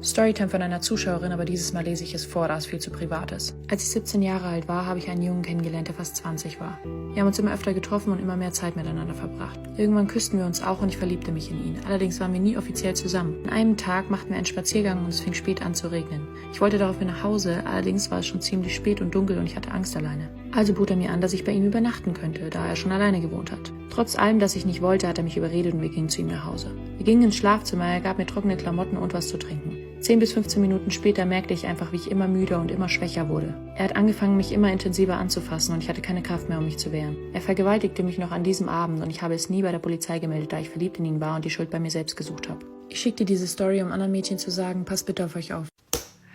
Storytime von einer Zuschauerin, aber dieses Mal lese ich es vor, da es viel zu privat ist. Als ich 17 Jahre alt war, habe ich einen Jungen kennengelernt, der fast 20 war. Wir haben uns immer öfter getroffen und immer mehr Zeit miteinander verbracht. Irgendwann küssten wir uns auch und ich verliebte mich in ihn. Allerdings waren wir nie offiziell zusammen. An einem Tag machten wir einen Spaziergang und es fing spät an zu regnen. Ich wollte daraufhin nach Hause, allerdings war es schon ziemlich spät und dunkel und ich hatte Angst alleine. Also bot er mir an, dass ich bei ihm übernachten könnte, da er schon alleine gewohnt hat. Trotz allem, dass ich nicht wollte, hat er mich überredet und wir gingen zu ihm nach Hause. Wir gingen ins Schlafzimmer, er gab mir trockene Klamotten und was zu trinken. 10 bis 15 Minuten später merkte ich einfach, wie ich immer müder und immer schwächer wurde. Er hat angefangen, mich immer intensiver anzufassen und ich hatte keine Kraft mehr, um mich zu wehren. Er vergewaltigte mich noch an diesem Abend und ich habe es nie bei der Polizei gemeldet, da ich verliebt in ihn war und die Schuld bei mir selbst gesucht habe. Ich schickte diese Story, um anderen Mädchen zu sagen, passt bitte auf euch auf.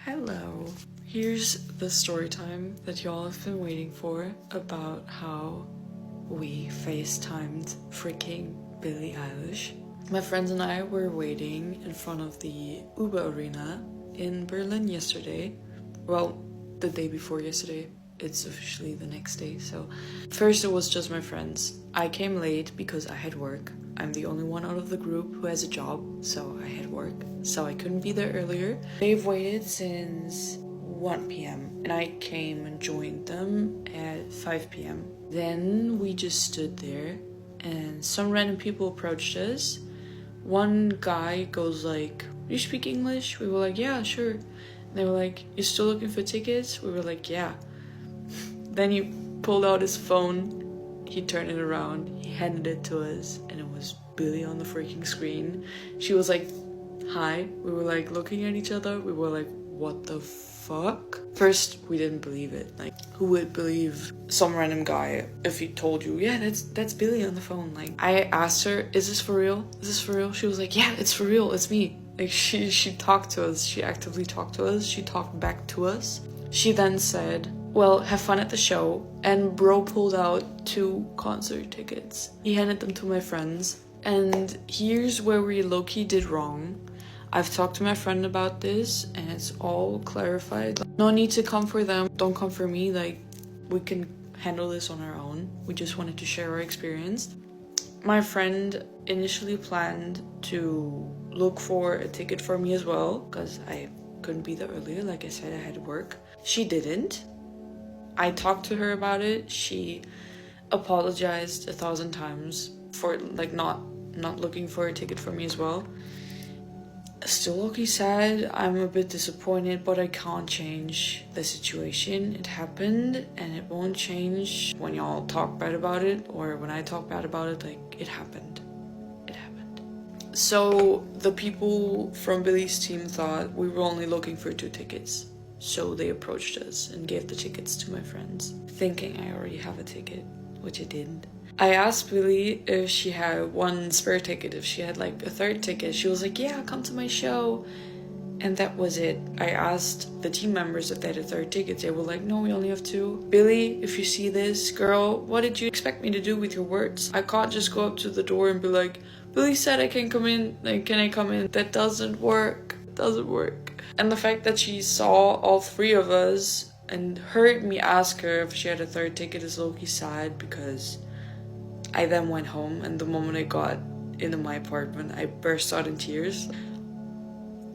Hello. Here's the story time that y'all have been waiting for about how we FaceTimed freaking Billie Eilish. My friends and I were waiting in front of the Uber Arena in Berlin yesterday. Well, the day before yesterday. It's officially the next day, so first it was just my friends. I came late because I had work. I'm the only one out of the group who has a job, so I had work. So I couldn't be there earlier. They've waited since 1 p.m. and I came and joined them at 5 p.m. Then we just stood there and some random people approached us. One guy goes like, "Do you speak English?" We were like, "Yeah, sure." And they were like, "You're still looking for tickets?" We were like, "Yeah." Then he pulled out his phone, he turned it around, he handed it to us, and it was Billie on the freaking screen. She was like, "Hi." We were like looking at each other. We were like, what the fuck? First, we didn't believe it. Like, who would believe some random guy if he told you, yeah, that's Billie on the phone? Like, I asked her, is this for real? Is this for real? She was like, yeah, it's for real. It's me. Like, she talked to us. She actively talked to us. She talked back to us. She then said, well, have fun at the show. And bro pulled out 2 concert tickets. He handed them to my friends. And here's where we low-key did wrong. I've talked to my friend about this and it's all clarified. No need to come for them. Don't come for me. Like, we can handle this on our own. We just wanted to share our experience. My friend initially planned to look for a ticket for me as well because I couldn't be there earlier. Like I said, I had work. She didn't. I talked to her about it. She apologized 1,000 times for like not looking for a ticket for me as well. Still looking sad. I'm a bit disappointed, but I can't change the situation. It happened and it won't change when y'all talk bad about it or when I talk bad about it. Like, it happened. It happened. So the people from Billie's team thought we were only looking for 2 tickets. So they approached us and gave the tickets to my friends, thinking I already have a ticket, which I didn't. I asked Billie if she had 1 spare ticket, if she had like a 3rd ticket. She was like, yeah, come to my show. And that was it. I asked the team members if they had a 3rd ticket. They were like, no, we only have 2. Billie, if you see this, girl, what did you expect me to do with your words? I can't just go up to the door and be like, Billie said I can come in. Like, can I come in? That doesn't work. It doesn't work. And the fact that she saw all 3 of us and heard me ask her if she had a 3rd ticket is low-key sad because I then went home, and the moment I got into my apartment, I burst out in tears.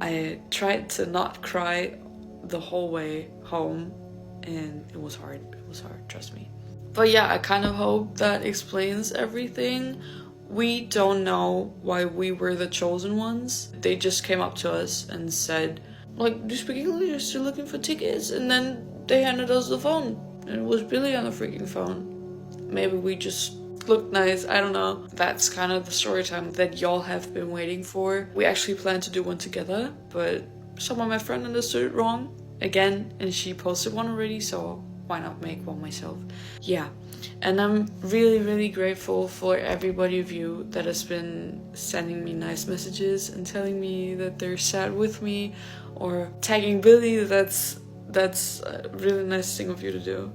I tried to not cry the whole way home, and it was hard. It was hard, trust me. But yeah, I kind of hope that explains everything. We don't know why we were the chosen ones. They just came up to us and said, like, do you speak English? You're still looking for tickets? And then they handed us the phone, and it was Billie on the freaking phone. Maybe we just looked nice, I don't know. That's kind of the story time that y'all have been waiting for. We actually planned to do one together, but somehow my friend understood it wrong again, and she posted one already, so why not make one myself? Yeah, and I'm really grateful for everybody of you that has been sending me nice messages and telling me that they're sad with me or tagging Billie. That's a really nice thing of you to do.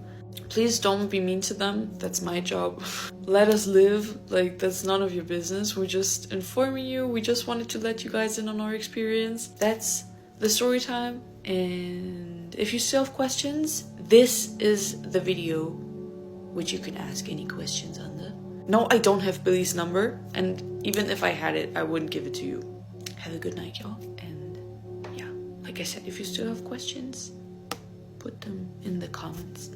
Please don't be mean to them. That's my job. Let us live. Like, that's none of your business. We're just informing you. We just wanted to let you guys in on our experience. That's the story time. And if you still have questions, this is the video which you can ask any questions under. No, I don't have Billie's number. And even if I had it, I wouldn't give it to you. Have a good night, y'all. And yeah. like I said, if you still have questions, put them in the comments.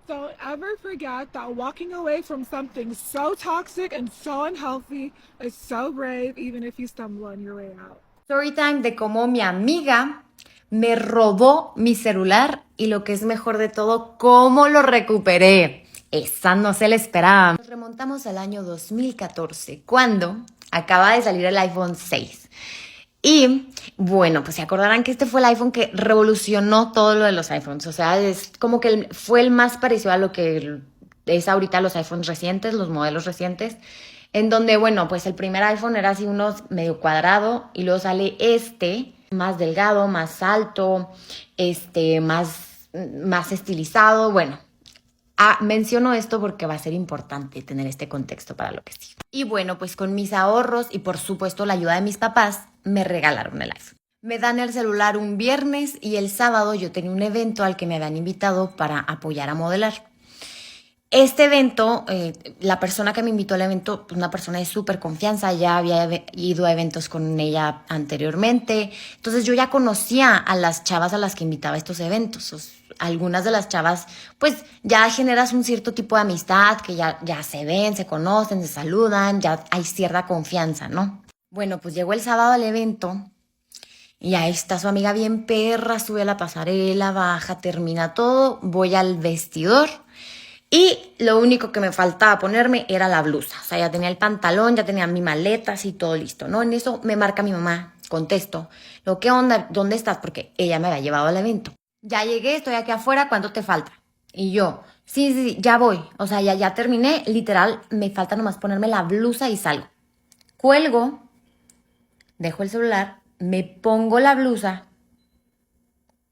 Don't ever forget that walking away from something so toxic and so unhealthy is so brave, even if you stumble on your way out. Storytime de cómo mi amiga me robó mi celular y lo que es mejor de todo, cómo lo recuperé. Esa no se la esperaba. Nos remontamos al año 2014, cuando acaba de salir el iPhone 6. Y bueno, pues se acordarán que este fue el iPhone que revolucionó todo lo de los iPhones. O sea, es como que fue el más parecido a lo que es ahorita los iPhones recientes, los modelos recientes. En donde, bueno, pues el primer iPhone era así unos medio cuadrado y luego sale este más delgado, más alto, más estilizado. Bueno, menciono esto porque va a ser importante tener este contexto para lo que sigue. Y bueno, pues con mis ahorros y por supuesto la ayuda de mis papás, me regalaron el iPhone. Me dan el celular un viernes y el sábado yo tenía un evento al que me habían invitado para apoyar a modelar. Este evento, la persona que me invitó al evento, pues una persona de súper confianza, ya había ido a eventos con ella anteriormente. Entonces yo ya conocía a las chavas a las que invitaba a estos eventos. Algunas de las chavas, pues ya generas un cierto tipo de amistad, que ya se ven, se conocen, se saludan, ya hay cierta confianza, ¿no? Bueno, pues llegó el sábado al evento y ahí está su amiga bien perra, sube a la pasarela, baja, termina todo, voy al vestidor. Y lo único que me faltaba ponerme era la blusa. O sea, ya tenía el pantalón, ya tenía mi maleta, así todo listo, ¿no? En eso me marca mi mamá, contesto. ¿Qué onda? ¿Dónde estás? Porque ella me había llevado al evento. Ya llegué, estoy aquí afuera, ¿cuánto te falta? Y yo, sí, ya voy. O sea, ya terminé, literal, me falta nomás ponerme la blusa y salgo. Cuelgo, dejo el celular, me pongo la blusa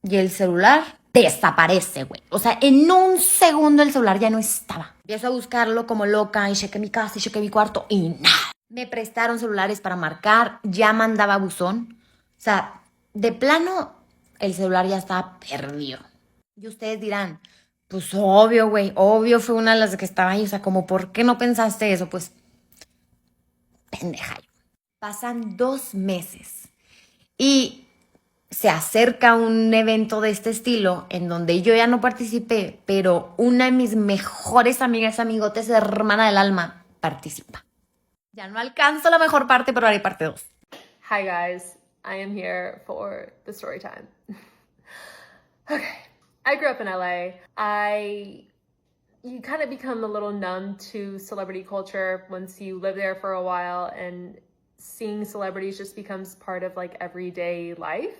y el celular desaparece, güey. O sea, en un segundo el celular ya no estaba. Empiezo a buscarlo como loca y chequé mi casa y chequé mi cuarto y nada. Me prestaron celulares para marcar, ya mandaba buzón. O sea, de plano, el celular ya estaba perdido. Y ustedes dirán, pues obvio, güey, obvio fue una de las que estaba ahí. O sea, como, ¿por qué no pensaste eso? Pues, pendeja yo. Pasan 2 meses y se acerca un evento de este estilo en donde yo ya no participé, pero una de mis mejores amigas, amigotes, hermana del alma, participa. Ya no alcanzo la mejor parte, pero haré parte 2. Hi guys, I am here for the story time. Okay, I grew up in LA. You kind of become a little numb to celebrity culture once you live there for a while, and seeing celebrities just becomes part of like everyday life.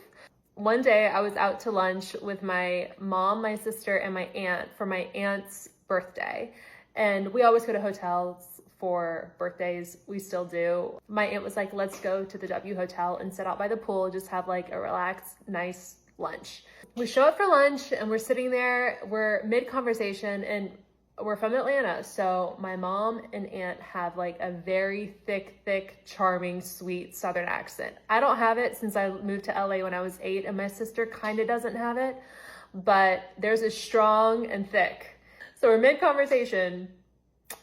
One day I was out to lunch with my mom, my sister, and my aunt for my aunt's birthday. And we always go to hotels for birthdays. We still do. My aunt was like, let's go to the W Hotel and sit out by the pool, just have like a relaxed, nice lunch. We show up for lunch and we're sitting there, we're mid-conversation, and we're from Atlanta, so my mom and aunt have like a very thick, charming, sweet Southern accent. I don't have it since I moved to LA when I was 8, and my sister kind of doesn't have it, but there's a strong and thick. So we're mid-conversation,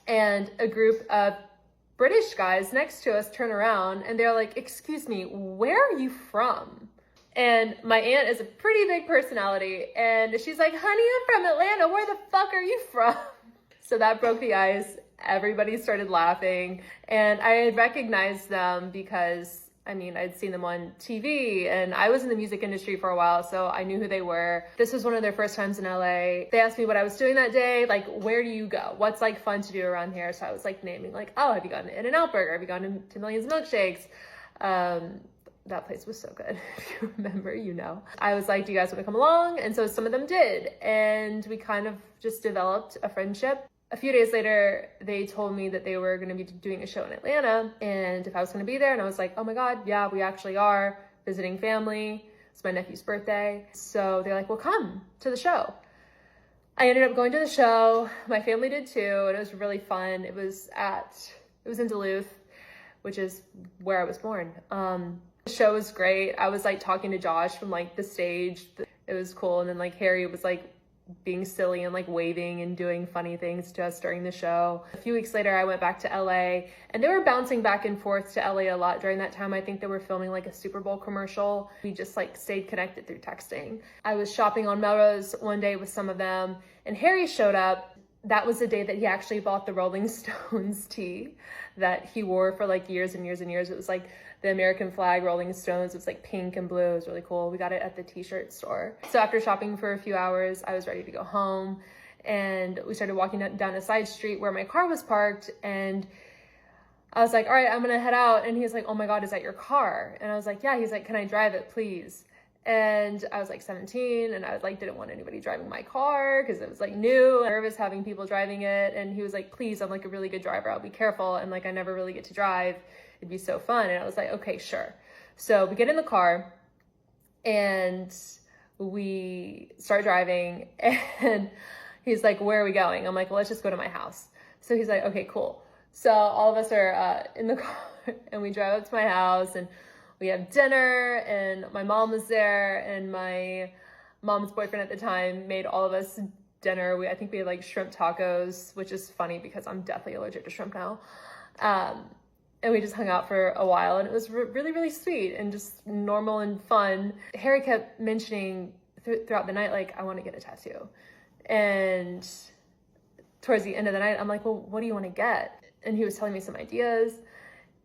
and a group of British guys next to us turn around, and they're like, excuse me, where are you from? And my aunt is a pretty big personality, and she's like, honey, I'm from Atlanta. Where the fuck are you from? So that broke the ice. Everybody started laughing, and I had recognized them because, I mean, I'd seen them on TV, and I was in the music industry for a while, so I knew who they were. This was one of their first times in LA. They asked me what I was doing that day, like, where do you go? What's like fun to do around here? So I was like naming like, oh, have you gone to In-N-Out Burger? Have you gone to Millions of Milkshakes? That place was so good. If you remember, you know. I was like, do you guys want to come along? And so some of them did. And we kind of just developed a friendship. A few days later, they told me that they were going to be doing a show in Atlanta and if I was going to be there. And I was like, oh my God, yeah, we actually are visiting family. It's my nephew's birthday. So they're like, well, come to the show. I ended up going to the show. My family did too. And it was really fun. It was in Duluth, which is where I was born. The show was great. I was like talking to Josh from like the stage. It was cool. And then like Harry was like being silly and like waving and doing funny things to us during the show. A few weeks later, I went back to LA, and they were bouncing back and forth to LA a lot during that time. I think they were filming like a Super Bowl commercial. We just like stayed connected through texting. I was shopping on Melrose one day with some of them, and Harry showed up. That was the day that he actually bought the Rolling Stones tee that he wore for like years and years and years. It was like the American flag, Rolling Stones. It was like pink and blue. It was really cool. We got it at the t-shirt store. So after shopping for a few hours, I was ready to go home, and we started walking down a side street where my car was parked, and I was like, all right, I'm gonna head out. And he's like, oh my God, is that your car? And I was like, yeah. He's like, can I drive it, please? And I was like 17, and I was like, didn't want anybody driving my car because it was like new, nervous having people driving it. And he was like, please, I'm like a really good driver. I'll be careful. And like, I never really get to drive. It'd be so fun. And I was like, okay, sure. So we get in the car and we start driving, and he's like, where are we going? I'm like, well, let's just go to my house. So he's like, okay, cool. So all of us are in the car, and we drive up to my house, and we have dinner, and my mom was there, and my mom's boyfriend at the time made all of us dinner. I think we had like shrimp tacos, which is funny because I'm deathly allergic to shrimp now. And we just hung out for a while, and it was really, really sweet and just normal and fun. Harry kept mentioning throughout the night, like, I want to get a tattoo. And towards the end of the night, I'm like, well, what do you want to get? And he was telling me some ideas.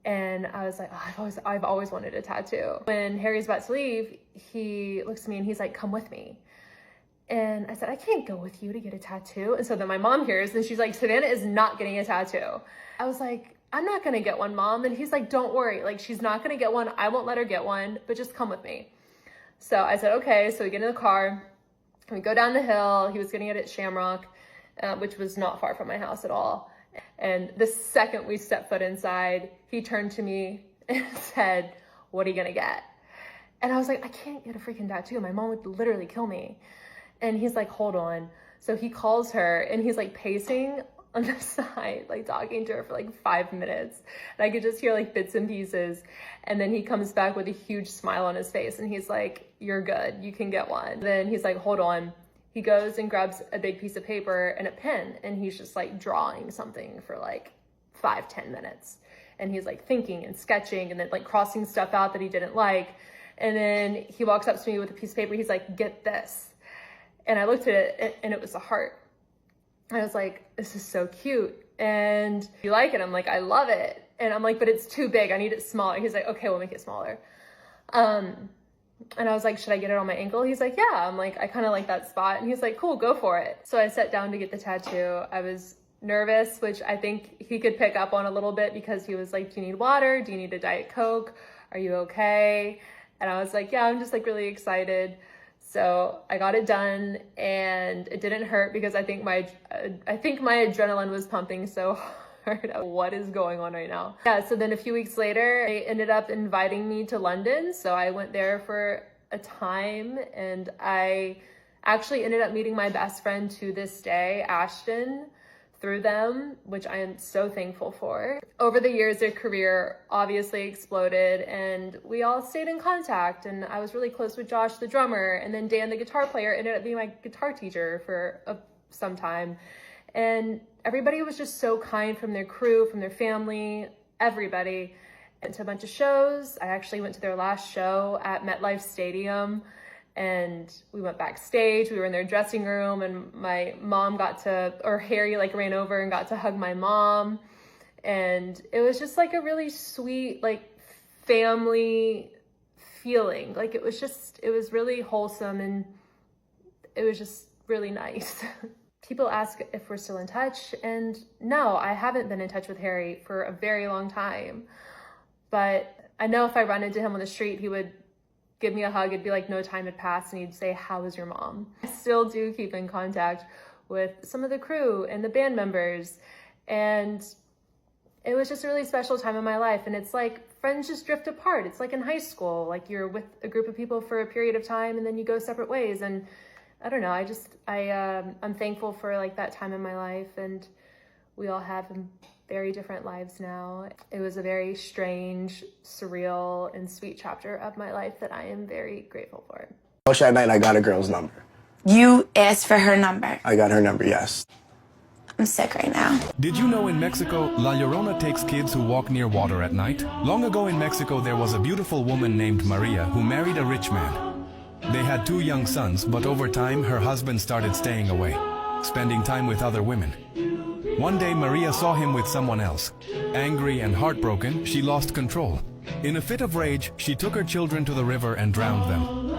And I was like, oh, I've always wanted a tattoo. When Harry's about to leave, he looks at me and he's like, come with me. And I said, I can't go with you to get a tattoo. And so then my mom hears, and she's like, Savannah is not getting a tattoo. I was like, I'm not gonna get one, Mom. And he's like, don't worry, like, she's not gonna get one. I won't let her get one, but just come with me. So I said, okay. So we get in the car, and we go down the hill. He was getting it at Shamrock, which was not far from my house at all. And the second we stepped foot inside, he turned to me and said, what are you gonna get? And I was like, I can't get a freaking tattoo. My mom would literally kill me. And he's like, hold on. So he calls her, and he's like pacing on the side, like talking to her for like 5 minutes. And I could just hear like bits and pieces. And then he comes back with a huge smile on his face, and he's like, you're good, you can get one. Then he's like, hold on. He goes and grabs a big piece of paper and a pen, and he's just like drawing something for like 5-10 minutes. And he's like thinking and sketching and then like crossing stuff out that he didn't like. And then he walks up to me with a piece of paper. He's like, get this. And I looked at it, and it was a heart. I was like, this is so cute. And you like it? I'm like, I love it. And I'm like, but it's too big. I need it smaller. He's like, okay, we'll make it smaller. And I was like, should I get it on my ankle? He's like, yeah. I'm like, I kind of like that spot. And he's like, cool, go for it. So I sat down to get the tattoo. I was nervous, which I think he could pick up on a little bit, because he was like, do you need water? Do you need a Diet Coke? Are you okay? And I was like, yeah, I'm just like really excited. So I got it done, and it didn't hurt because I think my adrenaline was pumping so hard. What is going on right now? Yeah, so then a few weeks later, they ended up inviting me to London. So I went there for a time, and I actually ended up meeting my best friend to this day, Ashton, through them, which I am so thankful for. Over the years, their career obviously exploded, and we all stayed in contact. And I was really close with Josh, the drummer, and then Dan, the guitar player, ended up being my guitar teacher for some time. And everybody was just so kind, from their crew, from their family, everybody. Went to a bunch of shows. I actually went to their last show at MetLife Stadium, and we went backstage. We were in their dressing room, and my mom Harry like ran over and got to hug my mom. And it was just like a really sweet, like family feeling. Like it was really wholesome, and it was just really nice. People ask if we're still in touch, and no, I haven't been in touch with Harry for a very long time. But I know if I run into him on the street, he would give me a hug. It'd be like no time had passed, and he'd say, how is your mom? I still do keep in contact with some of the crew and the band members, and it was just a really special time in my life. And it's like friends just drift apart. It's like in high school, like you're with a group of people for a period of time, and then you go separate ways. And I don't know, I'm thankful for like that time in my life, and we all have very different lives now. It was a very strange, surreal, and sweet chapter of my life that I am very grateful for. At night, I got a girl's number. You asked for her number. I got her number, yes. I'm sick right now. Did you know in Mexico, La Llorona takes kids who walk near water at night? Long ago in Mexico, there was a beautiful woman named Maria who married a rich man. They had 2 young sons, but over time, her husband started staying away, spending time with other women. One day, Maria saw him with someone else. Angry and heartbroken, she lost control. In a fit of rage, she took her children to the river and drowned them.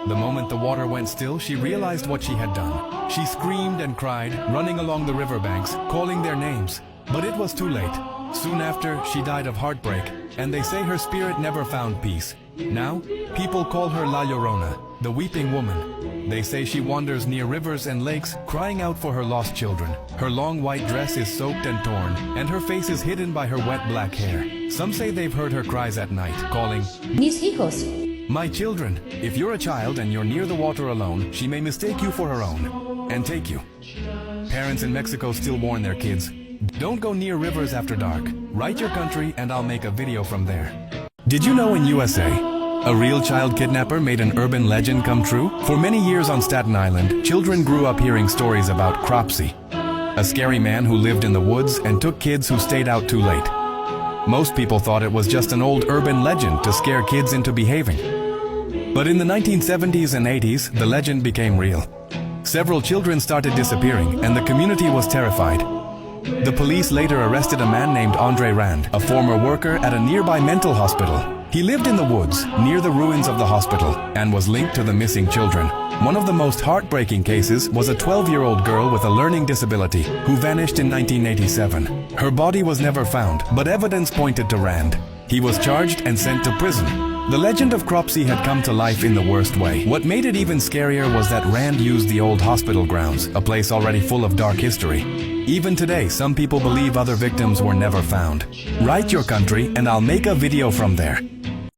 The moment the water went still, she realized what she had done. She screamed and cried, running along the riverbanks, calling their names. But it was too late. Soon after, she died of heartbreak, and they say her spirit never found peace. Now, people call her La Llorona, the weeping woman. They say she wanders near rivers and lakes, crying out for her lost children. Her long white dress is soaked and torn, and her face is hidden by her wet black hair. Some say they've heard her cries at night, calling, Mis hijos. "My children." If you're a child and you're near the water alone, she may mistake you for her own and take you. Parents in Mexico still warn their kids, don't go near rivers after dark. Write your country and I'll make a video from there. Did you know in USA, a real child kidnapper made an urban legend come true? For many years on Staten Island, children grew up hearing stories about Cropsey, a scary man who lived in the woods and took kids who stayed out too late. Most people thought it was just an old urban legend to scare kids into behaving. But in the 1970s and 80s, the legend became real. Several children started disappearing, and the community was terrified. The police later arrested a man named Andre Rand, a former worker at a nearby mental hospital. He lived in the woods, near the ruins of the hospital, and was linked to the missing children. One of the most heartbreaking cases was a 12-year-old girl with a learning disability who vanished in 1987. Her body was never found, but evidence pointed to Rand. He was charged and sent to prison. The legend of Cropsey had come to life in the worst way. What made it even scarier was that Rand used the old hospital grounds, a place already full of dark history. Even today, some people believe other victims were never found. Write your country and I'll make a video from there.